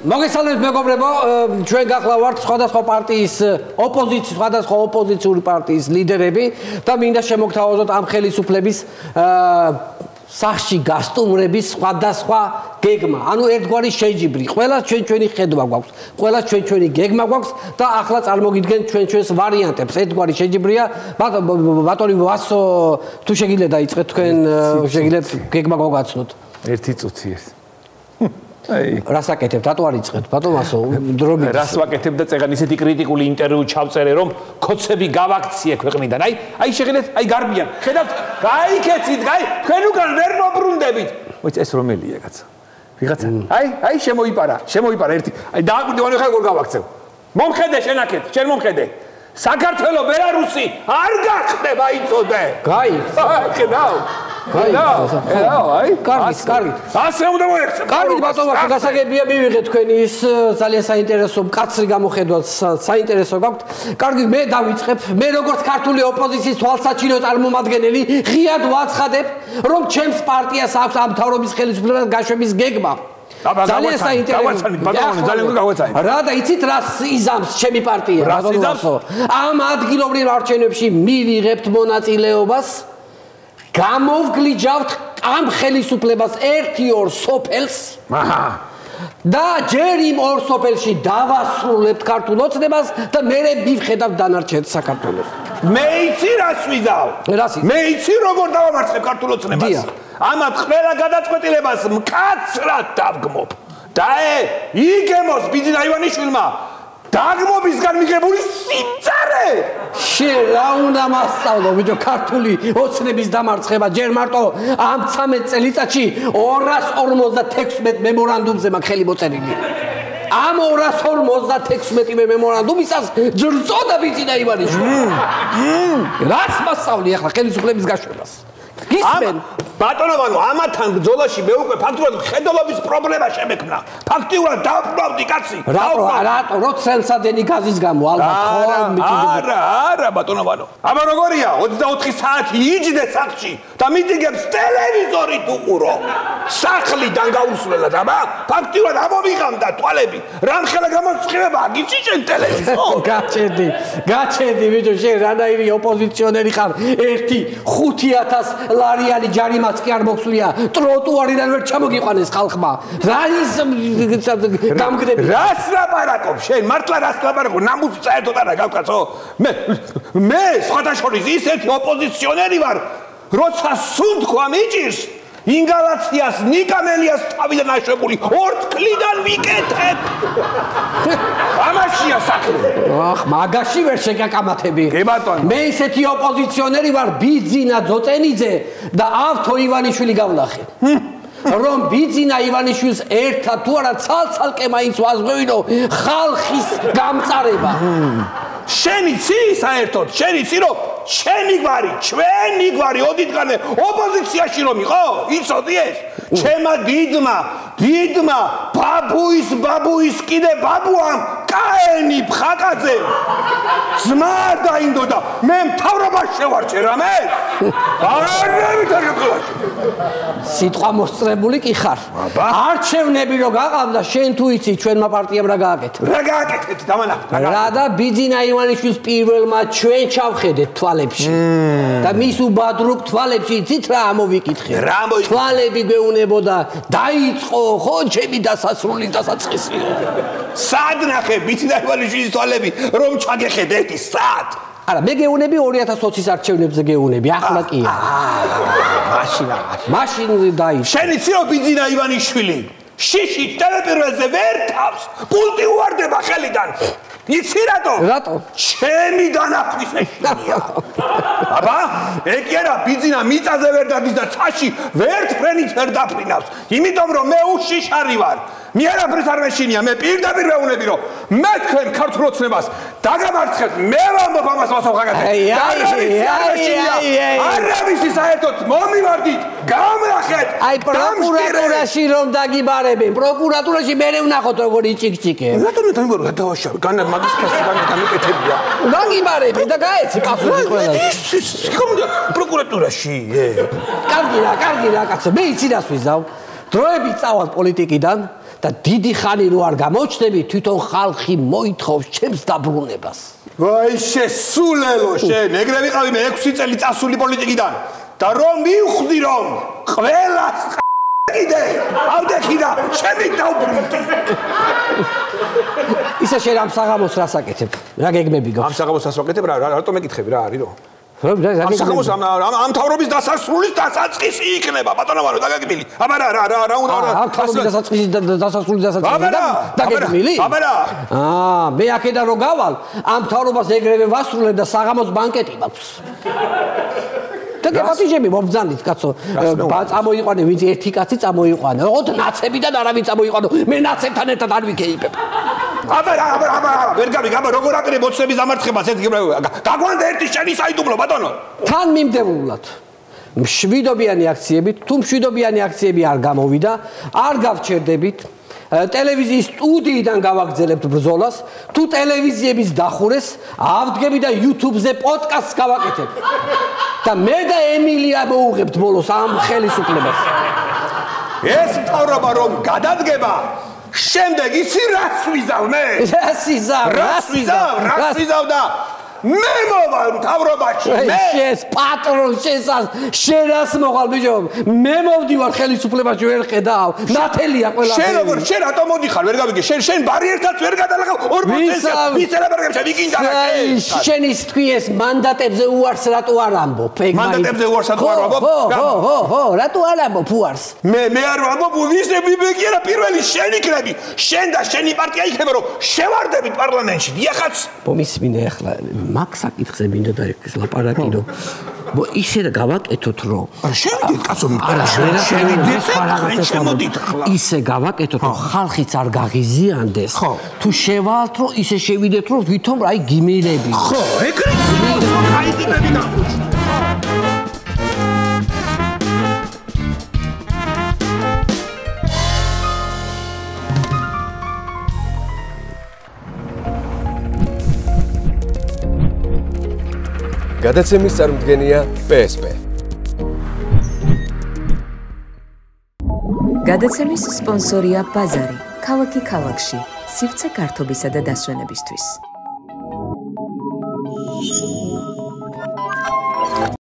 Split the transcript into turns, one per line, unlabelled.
მოგესალმებით მეგობრებო, ჩვენ გახლავართ სხვადასხვა პარტიის ოპოზიციის, სხვადასხვა ოპოზიციური პარტიის ლიდერები და მინდა შემოგთავაზოთ ამ ხელისუფლების სახში გასტუმრების სხვადასხვა გეგმა. ანუ ერთგვარი შეჯიბრი. ყველას ჩვენი ხედვა გვაქვს, ყველას ჩვენი გეგმა გვაქვს და ახლა წარმოგიდგენ ჩვენს ვარიანტებს. ერთგვარი შეჯიბრია. ბატონი ვასო, თუ შეგიძლიათ დაიწყეთ თქვენ, შეგიძლიათ გეგმა გავგაცნოთ.
ერთი წუთი ერთ.
რას აკეთებთ? რატო არ იწყებთ? ბატონ ასო, დროებით.
რას ვაკეთებ და წეგან ისეთი კრიტიკული ინტერვიუ ჩავწერე, რომ ქოცები გავაქციე ქვეყნიდან. აი შეგიძლიათ, აი გარბიან. ხედავთ, გაიქეცით, თქვენ უკან ვერ მობრუნდებით. მოიცა ეს რომელია კაცო? ვიღაცა. აი შემოიპარა ერთი. აი დააკვირდივანი ხარ როგორ გავაქცევ. მომხედე შენ აქეთ, შენ მომხედე. საქართველო, ბელარუსი არ გახდება იწოდე. ხედავ. კარგი. ასე უნდა მოექცე. კარგი
ბატონო, გასაგებია მივიღეთ თქვენი ის ძალიან საინტერესო მკაცრი გამოხედვა, საინტერესო გაქვთ. კარგი, მე დავიწყებ. მე როგორც ქართული ოპოზიციის თვალსაჩინო წარმომადგენელი, ღიად ვაცხადებ, რომ ჩემს პარტიას აქვს ამ მთავრობის ხელისუფლებას გაშვების გეგმა. ძალიან საინტერესო. რა და იცით რას იზამს ჩემი პარტია? ამ ადგილობრივ არჩევნებში მივიღებთ მონაწილეობას. გამოვგლიჯავთ ამ ხელისუფლებას 1-2 სოფელს. და ჯერ იმ 2 სოფელში დავასრულებთ ქართულ ოცნებას და მე მივხედავთ დანარჩენ საქართველოს.
მე იცი რას ვიზავ? მე იცი როგორ დავამარცხებ ქართულ ოცნებას. ამათ ყველა გადაწყვეტილებას მკაცრად დავგმობ. და იგემოს ბიძინა ივანიშვილმა დაგმობისგან მიღებული სიმწარე.
შენ რა უნდა მასწავლო ბიჭო ქართული ოცნების დამარცხება ჯერ მარტო ამ 13 წელიწადში 256 მემორანდუმზე მაქვს ხელი მოწერილი. ამ 256 მემორანდუმისას ძრწოდა ბიძინა ივანიშვილი. რას მასწავლი ახლა ხელისუფლების გაშვებას? გისმენ?
ბატონო, ამათან ბრძოლაში მე უკვე ფაქტურად ხედელობის პრობლემა შემექმნა. ფაქტიურად დავბრუნავდი კაცი.
რატო როცელსადენი გაზის გამო ალბათ ხო?
არა ბატონო. აბა როგორია 24 საათი იჯდე სახლში და მიტიგებს ტელევიზორით უყურო. სახლიდან გაუსვლელად აბა ფაქტიურად ამომიღამდა თვალები. რამხელა გამოსწრება აგიცი შენ ტელევიზორ.
გაჩედი ბიჭო შენ რანაირი ოპოზიციონერი ხარ? 5,000 ლარიანი ჯარიმაც კი არ მოხსვლია. ტროტუარიდან ვერ ჩამოგიყვანეს ხალხმა. რა ის გამგდები?
რას ლაპარაკობ შენ? მართლა რას ლაპარაკობ? ნამუსი საერთოდ არა გავკაცო. მე სხვადასხვის ისეთი ოპოზიციონერი ვარ, როცა სუნთქვა მიჭირს, ინგალაციას ნიკამელიას თავიდან აშვებული ორთქლიდან ვიკეთებ. ამაშია საქმე.
მაგაში ვერ შეგაკამათები.
კი ბატონო.
მე ისეთი ოპოზიციონერი ვარ, ბიძინა ძოწენიძე და ავთო ივანიშვილი გავლახე. რომ ბიძინა ივანიშვილს ერთად თუ არა ცალ-ცალკე მაინც ვაზღვევინო ხალხის გამწარება.
შენ იცი საერთოდ, შენ იცი რომ ჩვენი გვარი ოდითგანვე ოპოზიციაში რომ იყო? იცოდი ეს? ჩემა დიდმა ბაბუის კიდე ბაბუამ კაენი ფხაკაძე ძმა დაინდოდა. მე მთავრობას შევარჩე რამე?
სიტყვა მოსწრებული კი ხარ. არჩევნები რო გაყავდა, შენ თუ იცი ჩვენმა პარტიამ რა გააკეთა?
რა გააკეთეთ დამანა?
რა და ბიძინა ივანიშვილს პირველმა ჩვენ ჩავხედეთ თვალებში. და მის უბადრუკ თვალებში იცით რა ამოვიკითხე? თვალები გვეუნებოდა დაიწყო ხო ჩემი დასასრულის დასაწყისი.
სად ნახე ბიძინა ივანიშვილის თვალები რომ ჩაგეხედე ერთი სად?
არა მე გეუნები 2020-ის არჩევნებზე გეუნები ახლა კი მაშინ დაიწყო.
შენ იცი რომ ბიძინა ივანიშვილი შიში ტელეპირველზე ვერ თავს პულტი უვარდება ხელიდან. იცი რატო? ჩემი დანახვის ეშინია. აბა ეგ არა ბიძინა მიწაზე ვერ დადის და ცაში ვერტფრენით ვერ დაფრინავს. იმიტომ რომ მე უშიშარი ვარ. მე არაფერს არ მეშინია. მე პირდაპირ ვეუბნები რომ მე თქვენ ქართულ ოცნებას დაგამარცხებთ. მე ვამბობ ამას მასავხაგაძე. არავისი საერთოდ მომივარდით. გამრახეთ.
აი პროკურატურაში რომ დაგიბარებენ. პროკურატურაში მე ვნახოთ როგორი ჭიკჭიკე.
რატომ დამიბარო გადავაშავე? მაგისტრატი გამიკეთებია.
დაგიბარებენ და გაეცი პასუხი ყველა.
პროკურატურაში. კარგი
რა კაცო. მე იცი რას ვიზავ. დროებით წავალ პოლიტიკიდან და დიდი ხანი რო არ გამოჩნდები, თვითონ ხალხი მოითხოვს ჩემს დაბრუნებას.
ვაი შესულელო შენ, ეგრე ვიყავი მე 6 წელი წასული პოლიტიკიდან და რომ მივხვდი რომ ყველას კიდე ავდექი და ჩემი დავბრუნდი.
ისა შენ ამ საღამოს რას აკეთებ? რა გეგმები გაქვს?
ამ საღამოს რას ვაკეთებ რა, რატომ მეკითხები რა არის რო?
ამ
საღამოს ამ თავრობის დასასრულის დასაწყისი იქნება ბატონო ვარო დაგაგმილი. აბა რა უნდა
ამ თავრობის დასაწყისი დაგეგმილი?
აბა რა.
მე აქედან რო გავალ, ამ თავრობას ეგრევე ვასრულებ და საღამოს ბანკეტი მაქვს. და გეპატიჟები მომბძანით კაცო. წამოიყვანე ვინც ერთი კაცი წამოიყვანე. ოღონდ ნაცებიდან არავინ წამოიყვანო. მე ნაცებთან ერთად არ ვიქეიფებ.
აბა ვერ გავიგე, აბა როგორ აკეთებ მოცნების დამარცხებას ერთი გაგვანდა ერთი შენი საიდუმლო ბატონო.
თან მიმდევრულად. მშვიდობიანი აქციებით, თუ მშვიდობიანი აქციები არ გამოვიდა, არ გავჩერდებით. ტელევიზიის სტუდიიდან გავაგრძელებთ ბრძოლას, თუ ტელევიზიების დახურეს, ავდგები და YouTube-ზე პოდკასტს გავაკეთებ. და მე და ემილია მოუღებთ ბოლოს ამ ხელისუფლებას.
ეს თავრობა რომ გადადგება, შემდეგ ისი რას ვიზავ მე? რას ვიზავ და მე მოვალ თავრობაში მე
შენს პატრონ შენ რას მოვალ ბიჭო მე მოვდივარ ხელისუფლებაში ვერ ხედავ ნათელია ყველა
შენ რატომ მოდიხარ ვერ გავიგე შენ ბარიერსაც ვერ გადალახავ 2% ვისერაბერგებს ვიგინდა
შენის თქვი ეს მანდატებზე უარს რატო არ ამბობ
მანდატებზე უარს რატო არ ამბობ
ხო რატო არ ამბობ უარს
მე არ ამბობ ვიზები ბეგიერა პირველი შენ იქნები შენ და შენი პარტია იქნება რომ შევარდებით პარლამენტში დიახაც
მომისმინე ახლა მაგ საკითხზე მინდა და ეს ლაპარაკი რომ ისე და გავაკეთოთ რომ
შევიდეთ კაცო
ისე გავაკეთოთ რომ ხალხიც არ გაღიზიანდეს თუ შევალთ რომ ისე შევიდეთ რომ ვითომ აი გიმილები
ხო ეგრე აი გიმები გაგვიჩნდა
გადაცემის წარმომადგენელია PSP.
გადაცემის სპონსორია ბაზარი, ქალაქი ქალაქში, სივრცე გართობისა და დასვენებისთვის.